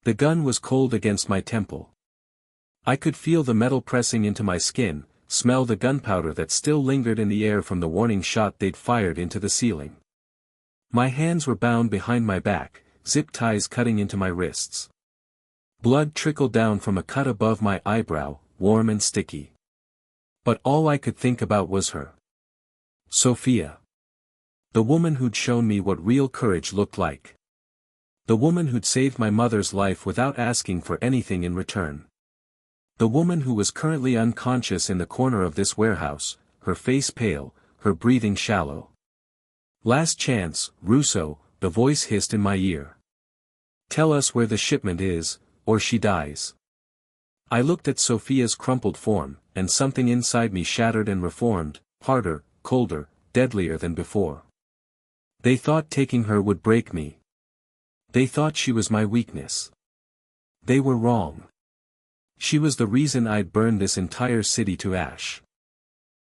The gun was cold against my temple. I could feel the metal pressing into my skin, smell the gunpowder that still lingered in the air from the warning shot they'd fired into the ceiling. My hands were bound behind my back, zip ties cutting into my wrists. Blood trickled down from a cut above my eyebrow, warm and sticky. But all I could think about was her. Sophia. The woman who'd shown me what real courage looked like. The woman who'd saved my mother's life without asking for anything in return. The woman who was currently unconscious in the corner of this warehouse, her face pale, her breathing shallow. "Last chance, Russo," the voice hissed in my ear. "Tell us where the shipment is, or she dies." I looked at Sophia's crumpled form, and something inside me shattered and reformed, harder, colder, deadlier than before. They thought taking her would break me. They thought she was my weakness. They were wrong. She was the reason I'd burned this entire city to ash.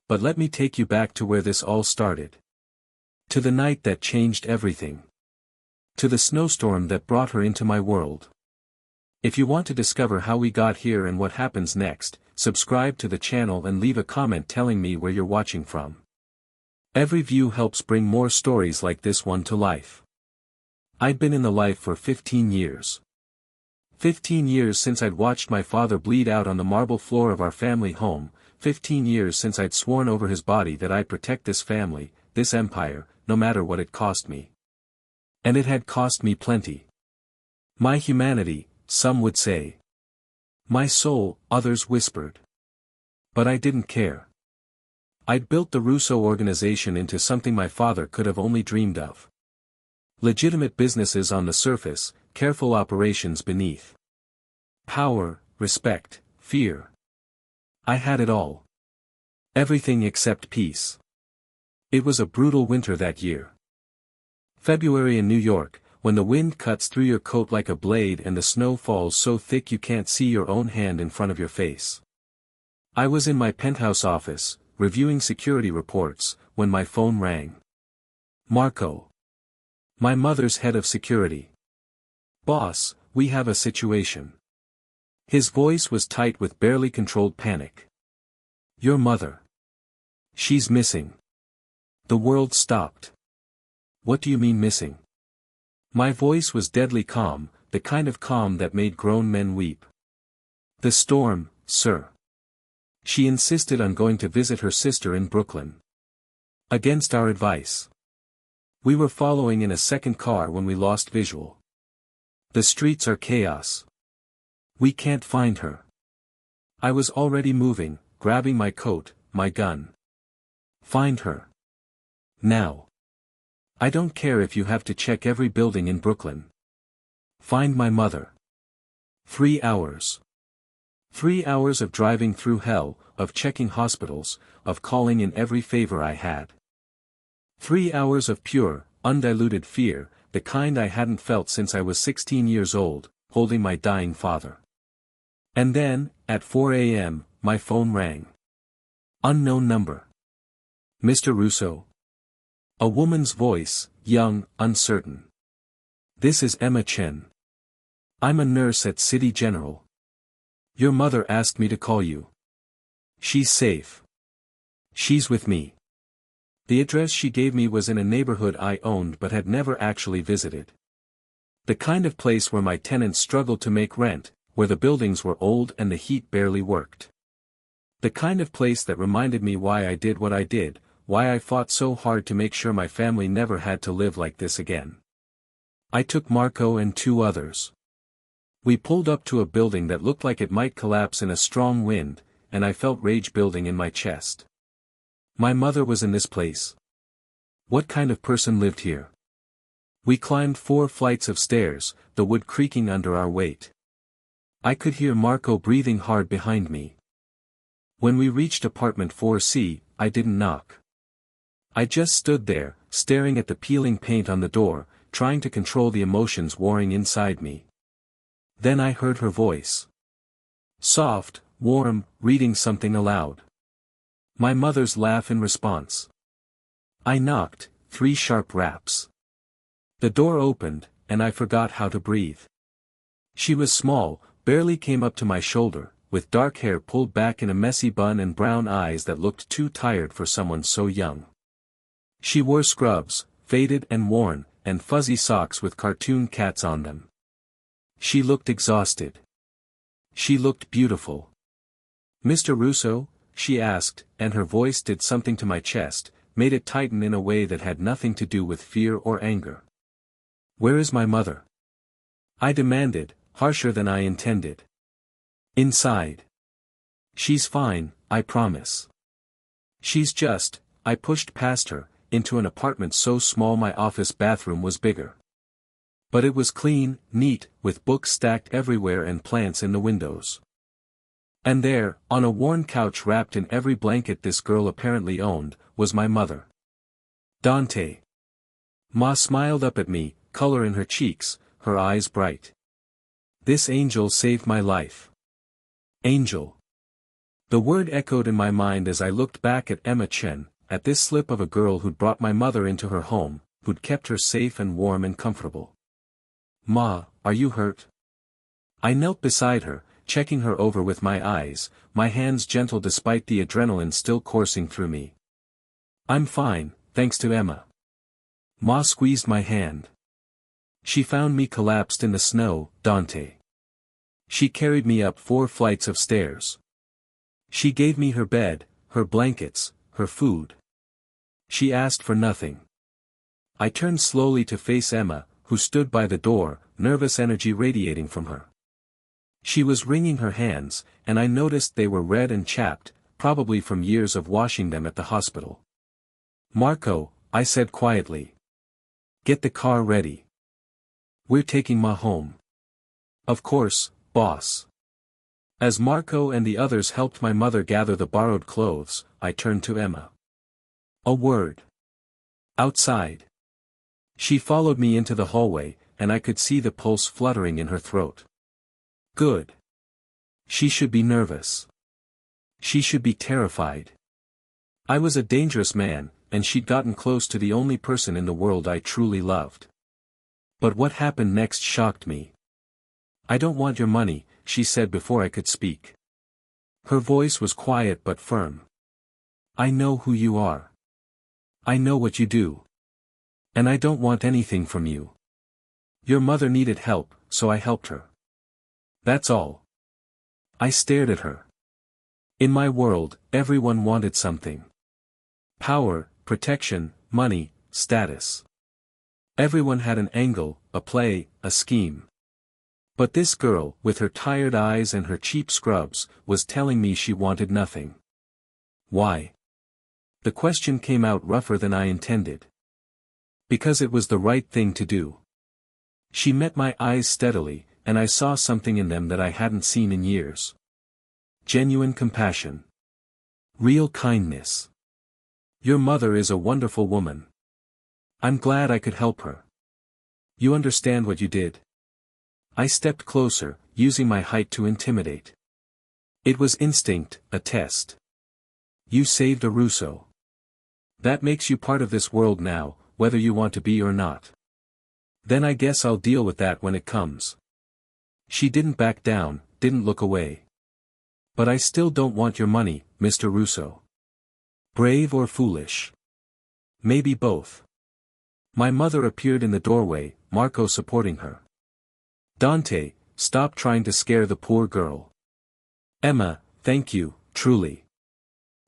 But let me take you back to where this all started. To the night that changed everything. To the snowstorm that brought her into my world. If you want to discover how we got here and what happens next, subscribe to the channel and leave a comment telling me where you're watching from. Every view helps bring more stories like this one to life. I'd been in the life for 15 years. 15 years since I'd watched my father bleed out on the marble floor of our family home, 15 years since I'd sworn over his body that I'd protect this family, this empire, no matter what it cost me. And it had cost me plenty. My humanity, some would say. My soul, others whispered. But I didn't care. I'd built the Russo organization into something my father could have only dreamed of. Legitimate businesses on the surface, careful operations beneath. Power, respect, fear. I had it all. Everything except peace. It was a brutal winter that year. February in New York, when the wind cuts through your coat like a blade and the snow falls so thick you can't see your own hand in front of your face. I was in my penthouse office, reviewing security reports, when my phone rang. Marco. My mother's head of security. "Boss, we have a situation." His voice was tight with barely controlled panic. "Your mother. She's missing." The world stopped. "What do you mean missing?" My voice was deadly calm, the kind of calm that made grown men weep. "The storm, sir. She insisted on going to visit her sister in Brooklyn. Against our advice. We were following in a second car when we lost visual. The streets are chaos. We can't find her." I was already moving, grabbing my coat, my gun. "Find her. Now. I don't care if you have to check every building in Brooklyn. Find my mother." 3 hours. 3 hours of driving through hell, of checking hospitals, of calling in every favor I had. 3 hours of pure, undiluted fear, the kind I hadn't felt since I was 16 years old, holding my dying father. And then, at 4 a.m., my phone rang. Unknown number. "Mr. Russo?" A woman's voice, young, uncertain. "This is Emma Chen. I'm a nurse at City General. Your mother asked me to call you. She's safe. She's with me." The address she gave me was in a neighborhood I owned but had never actually visited. The kind of place where my tenants struggled to make rent, where the buildings were old and the heat barely worked. The kind of place that reminded me why I did what I did, why I fought so hard to make sure my family never had to live like this again. I took Marco and 2 others. We pulled up to a building that looked like it might collapse in a strong wind, and I felt rage building in my chest. My mother was in this place. What kind of person lived here? We climbed 4 flights of stairs, the wood creaking under our weight. I could hear Marco breathing hard behind me. When we reached apartment 4C, I didn't knock. I just stood there, staring at the peeling paint on the door, trying to control the emotions warring inside me. Then I heard her voice. Soft, warm, reading something aloud. My mother's laugh in response. I knocked, 3 sharp raps. The door opened, and I forgot how to breathe. She was small, barely came up to my shoulder, with dark hair pulled back in a messy bun and brown eyes that looked too tired for someone so young. She wore scrubs, faded and worn, and fuzzy socks with cartoon cats on them. She looked exhausted. She looked beautiful. "Mr. Russo?" she asked, and her voice did something to my chest, made it tighten in a way that had nothing to do with fear or anger. "Where is my mother?" I demanded, harsher than I intended. "Inside. She's fine, I promise. She's just," I pushed past her, into an apartment so small my office bathroom was bigger. But it was clean, neat, with books stacked everywhere and plants in the windows. And there, on a worn couch wrapped in every blanket this girl apparently owned, was my mother. "Dante." Ma smiled up at me, color in her cheeks, her eyes bright. "This angel saved my life." Angel. The word echoed in my mind as I looked back at Emma Chen, at this slip of a girl who'd brought my mother into her home, who'd kept her safe and warm and comfortable. "Ma, are you hurt?" I knelt beside her, checking her over with my eyes, my hands gentle despite the adrenaline still coursing through me. "I'm fine, thanks to Emma." Ma squeezed my hand. "She found me collapsed in the snow, Dante. She carried me up 4 flights of stairs. She gave me her bed, her blankets, her food. She asked for nothing." I turned slowly to face Emma, who stood by the door, nervous energy radiating from her. She was wringing her hands, and I noticed they were red and chapped, probably from years of washing them at the hospital. "Marco," I said quietly. "Get the car ready. We're taking Ma home." "Of course, boss." As Marco and the others helped my mother gather the borrowed clothes, I turned to Emma. "A word. Outside." She followed me into the hallway, and I could see the pulse fluttering in her throat. Good. She should be nervous. She should be terrified. I was a dangerous man, and she'd gotten close to the only person in the world I truly loved. But what happened next shocked me. "I don't want your money," she said before I could speak. Her voice was quiet but firm. "I know who you are. I know what you do. And I don't want anything from you. Your mother needed help, so I helped her. That's all." I stared at her. In my world, everyone wanted something. Power, protection, money, status. Everyone had an angle, a play, a scheme. But this girl, with her tired eyes and her cheap scrubs, was telling me she wanted nothing. Why? The question came out rougher than I intended. Because it was the right thing to do. She met my eyes steadily, and I saw something in them that I hadn't seen in years. Genuine compassion. Real kindness. "Your mother is a wonderful woman. I'm glad I could help her. You understand what you did?" I stepped closer, using my height to intimidate. It was instinct, a test. "You saved a Russo. That makes you part of this world now, whether you want to be or not. Then I guess I'll deal with that when it comes." She didn't back down, didn't look away. "But I still don't want your money, Mr. Russo." Brave or foolish? Maybe both. My mother appeared in the doorway, Marco supporting her. "Dante, stop trying to scare the poor girl." "Emma, thank you, truly.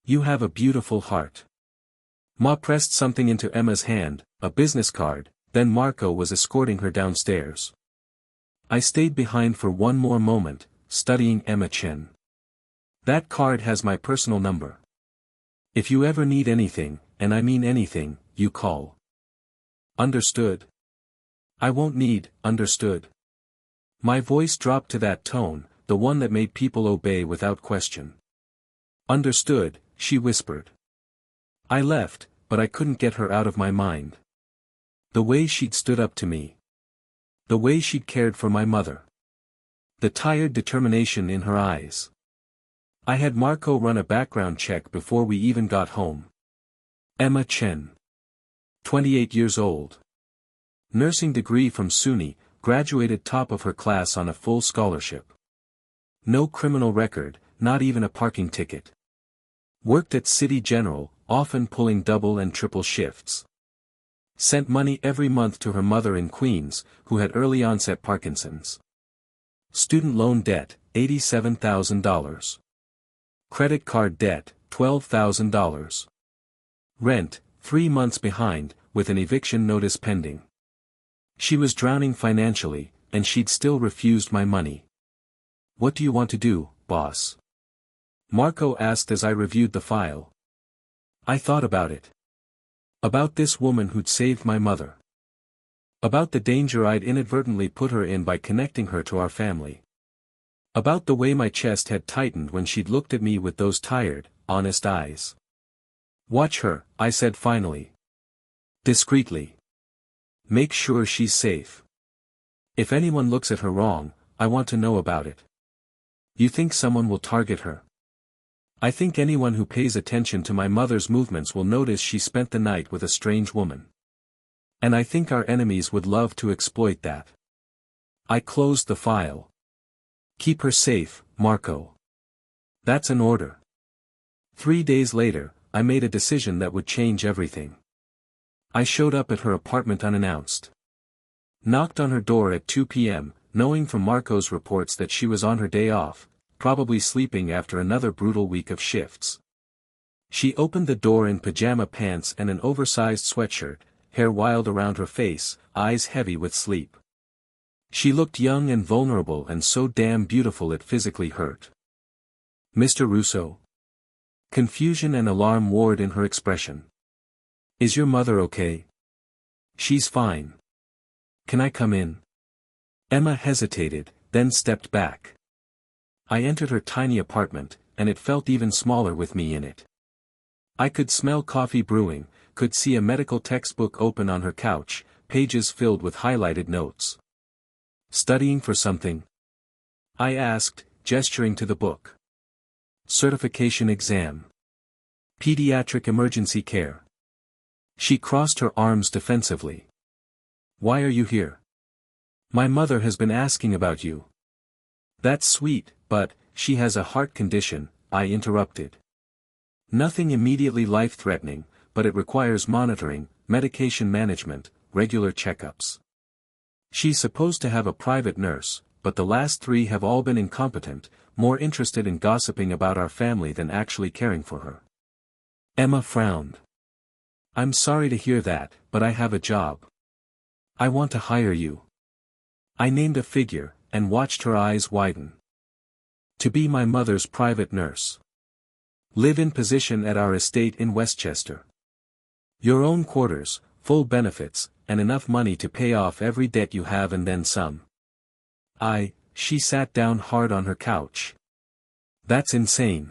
You have a beautiful heart." Ma pressed something into Emma's hand, a business card, then Marco was escorting her downstairs. I stayed behind for one more moment, studying Emma Chen. "That card has my personal number. If you ever need anything, and I mean anything, you call." "Understood?" "I won't need, understood." My voice dropped to that tone, the one that made people obey without question. "Understood," she whispered. I left, but I couldn't get her out of my mind. The way she'd stood up to me. The way she'd cared for my mother. The tired determination in her eyes. I had Marco run a background check before we even got home. Emma Chen. 28 years old. Nursing degree from SUNY, graduated top of her class on a full scholarship. No criminal record, not even a parking ticket. Worked at City General, often pulling double and triple shifts. Sent money every month to her mother in Queens, who had early onset Parkinson's. Student loan debt, $87,000. Credit card debt, $12,000. Rent, 3 months behind, with an eviction notice pending. She was drowning financially, and she'd still refused my money. "What do you want to do, boss?" Marco asked as I reviewed the file. I thought about it. About this woman who'd saved my mother. About the danger I'd inadvertently put her in by connecting her to our family. About the way my chest had tightened when she'd looked at me with those tired, honest eyes. "Watch her," I said finally. Discreetly. "Make sure she's safe. If anyone looks at her wrong, I want to know about it." "You think someone will target her?" "I think anyone who pays attention to my mother's movements will notice she spent the night with a strange woman. And I think our enemies would love to exploit that." I closed the file. "Keep her safe, Marco. That's an order." 3 days later, I made a decision that would change everything. I showed up at her apartment unannounced. Knocked on her door at 2 p.m., knowing from Marco's reports that she was on her day off, probably sleeping after another brutal week of shifts. She opened the door in pajama pants and an oversized sweatshirt, hair wild around her face, eyes heavy with sleep. She looked young and vulnerable and so damn beautiful it physically hurt. "Mr. Russo?" Confusion and alarm warred in her expression. "Is your mother okay?" "She's fine. Can I come in?" Emma hesitated, then stepped back. I entered her tiny apartment, and it felt even smaller with me in it. I could smell coffee brewing, could see a medical textbook open on her couch, pages filled with highlighted notes. "Studying for something?" I asked, gesturing to the book. "Certification exam. Pediatric emergency care." She crossed her arms defensively. "Why are you here?" "My mother has been asking about you." "That's sweet, but, she has a heart condition," I interrupted. "Nothing immediately life-threatening, but it requires monitoring, medication management, regular checkups. She's supposed to have a private nurse, but the last 3 have all been incompetent, more interested in gossiping about our family than actually caring for her." Emma frowned. "I'm sorry to hear that, but I have a job. I want to hire you." I named a figure, and watched her eyes widen. "To be my mother's private nurse. Live in position at our estate in Westchester. Your own quarters, full benefits, and enough money to pay off every debt you have and then some." She sat down hard on her couch. "That's insane.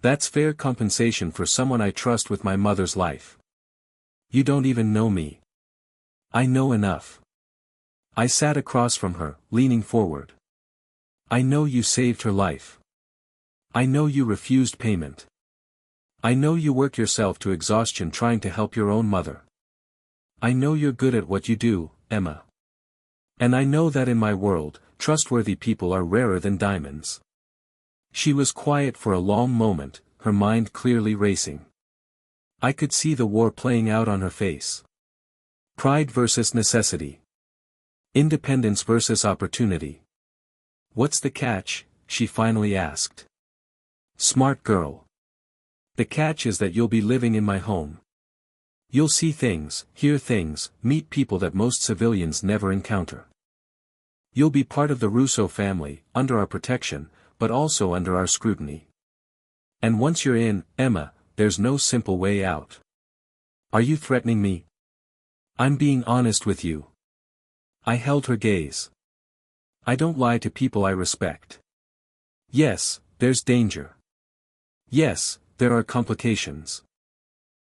That's fair compensation for someone I trust with my mother's life. You don't even know me." "I know enough." I sat across from her, leaning forward. "I know you saved her life. I know you refused payment. I know you work yourself to exhaustion trying to help your own mother. I know you're good at what you do, Emma. And I know that in my world, trustworthy people are rarer than diamonds." She was quiet for a long moment, her mind clearly racing. I could see the war playing out on her face. Pride versus necessity. Independence versus opportunity. "What's the catch?" she finally asked. "Smart girl. The catch is that you'll be living in my home. You'll see things, hear things, meet people that most civilians never encounter. You'll be part of the Russo family, under our protection, but also under our scrutiny. And once you're in, Emma, there's no simple way out." "Are you threatening me?" "I'm being honest with you." I held her gaze. "I don't lie to people I respect. Yes, there's danger. Yes, there are complications.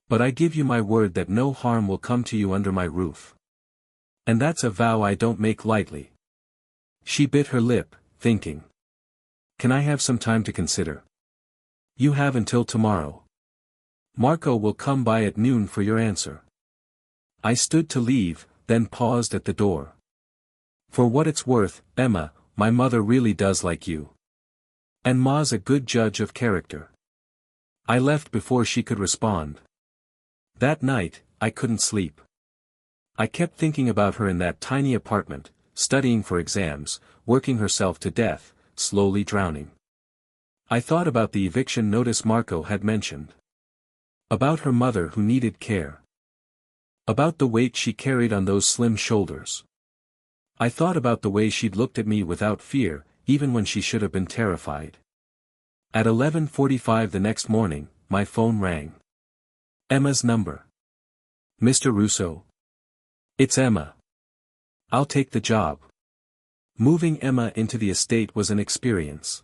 But I give you my word that no harm will come to you under my roof. And that's a vow I don't make lightly." She bit her lip, thinking. "Can I have some time to consider?" "You have until tomorrow. Marco will come by at noon for your answer." I stood to leave, then paused at the door. For what it's worth, Emma, my mother really does like you. And Ma's a good judge of character. I left before she could respond. That night, I couldn't sleep. I kept thinking about her in that tiny apartment, studying for exams, working herself to death, slowly drowning. I thought about the eviction notice Marco had mentioned. About her mother who needed care. About the weight she carried on those slim shoulders. I thought about the way she'd looked at me without fear, even when she should have been terrified. At 11:45 the next morning, my phone rang. Emma's number. Mr. Russo. It's Emma. I'll take the job. Moving Emma into the estate was an experience.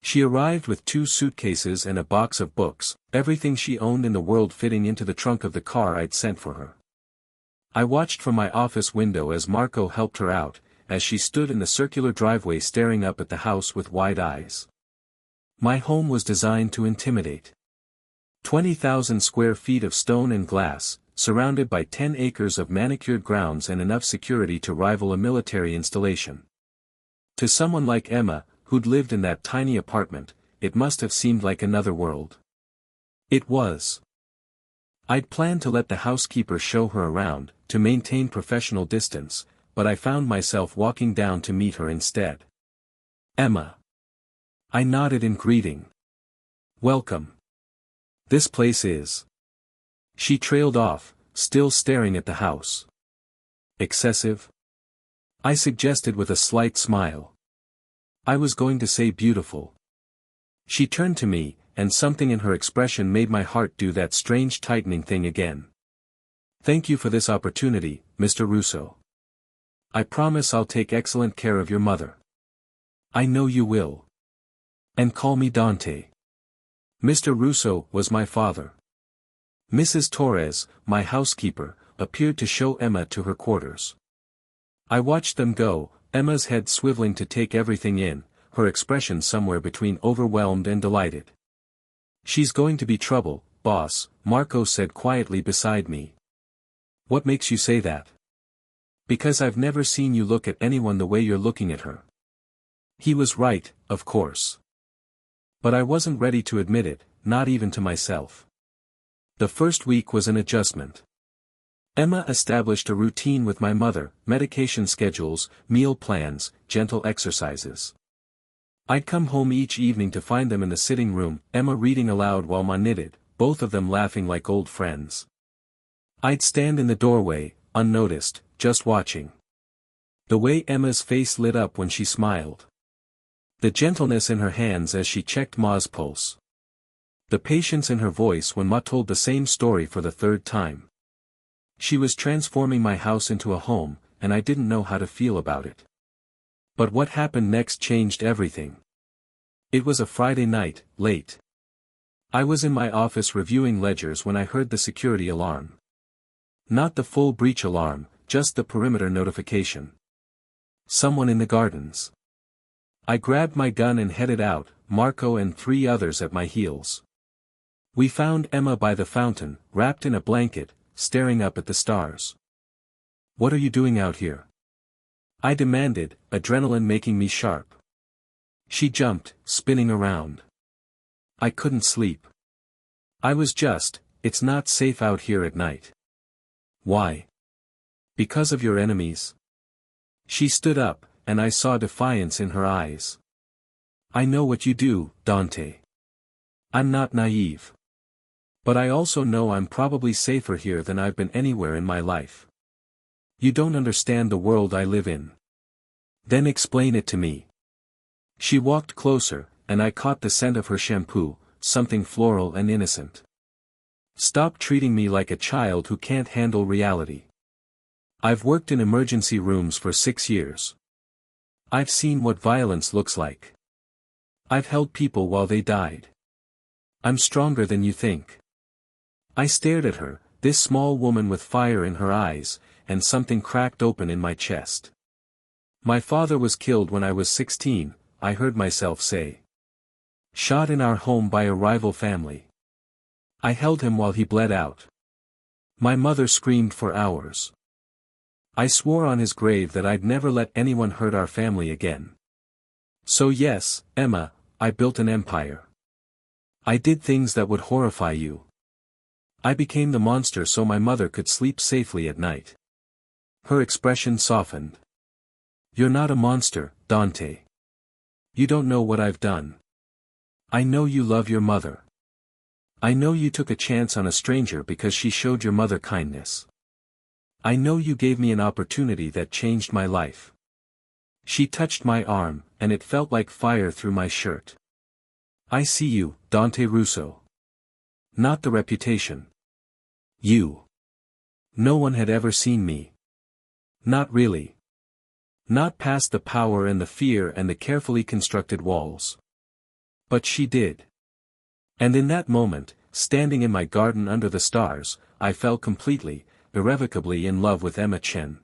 She arrived with 2 suitcases and a box of books, everything she owned in the world fitting into the trunk of the car I'd sent for her. I watched from my office window as Marco helped her out, as she stood in the circular driveway staring up at the house with wide eyes. My home was designed to intimidate. 20,000 square feet of stone and glass, surrounded by 10 acres of manicured grounds and enough security to rival a military installation. To someone like Emma, who'd lived in that tiny apartment, it must have seemed like another world. It was. I'd planned to let the housekeeper show her around, to maintain professional distance, but I found myself walking down to meet her instead. Emma. I nodded in greeting. Welcome. This place is. She trailed off, still staring at the house. Excessive? I suggested with a slight smile. I was going to say beautiful. She turned to me, and something in her expression made my heart do that strange tightening thing again. Thank you for this opportunity, Mr. Russo. I promise I'll take excellent care of your mother. I know you will. And call me Dante. Mr. Russo was my father. Mrs. Torres, my housekeeper, appeared to show Emma to her quarters. I watched them go, Emma's head swiveling to take everything in, her expression somewhere between overwhelmed and delighted. She's going to be trouble, boss, Marco said quietly beside me. What makes you say that? Because I've never seen you look at anyone the way you're looking at her. He was right, of course. But I wasn't ready to admit it, not even to myself. The first week was an adjustment. Emma established a routine with my mother, medication schedules, meal plans, gentle exercises. I'd come home each evening to find them in the sitting room, Emma reading aloud while Ma knitted, both of them laughing like old friends. I'd stand in the doorway, unnoticed, just watching. The way Emma's face lit up when she smiled. The gentleness in her hands as she checked Ma's pulse. The patience in her voice when Ma told the same story for the 3rd time. She was transforming my house into a home, and I didn't know how to feel about it. But what happened next changed everything. It was a Friday night, late. I was in my office reviewing ledgers when I heard the security alarm. Not the full breach alarm, just the perimeter notification. Someone in the gardens. I grabbed my gun and headed out, Marco and 3 others at my heels. We found Emma by the fountain, wrapped in a blanket, staring up at the stars. What are you doing out here? I demanded, adrenaline making me sharp. She jumped, spinning around. I couldn't sleep. I was just, it's not safe out here at night. Why? Because of your enemies. She stood up, and I saw defiance in her eyes. I know what you do, Dante. I'm not naive. But I also know I'm probably safer here than I've been anywhere in my life. You don't understand the world I live in. Then explain it to me. She walked closer, and I caught the scent of her shampoo, something floral and innocent. Stop treating me like a child who can't handle reality. I've worked in emergency rooms for 6 years. I've seen what violence looks like. I've held people while they died. I'm stronger than you think. I stared at her, this small woman with fire in her eyes, and something cracked open in my chest. My father was killed when I was 16, I heard myself say. Shot in our home by a rival family. I held him while he bled out. My mother screamed for hours. I swore on his grave that I'd never let anyone hurt our family again. So yes, Emma, I built an empire. I did things that would horrify you. I became the monster so my mother could sleep safely at night. Her expression softened. You're not a monster, Dante. You don't know what I've done. I know you love your mother. I know you took a chance on a stranger because she showed your mother kindness. I know you gave me an opportunity that changed my life. She touched my arm, and it felt like fire through my shirt. I see you, Dante Russo. Not the reputation. You. No one had ever seen me. Not really. Not past the power and the fear and the carefully constructed walls. But she did. And in that moment, standing in my garden under the stars, I fell completely, irrevocably in love with Emma Chen.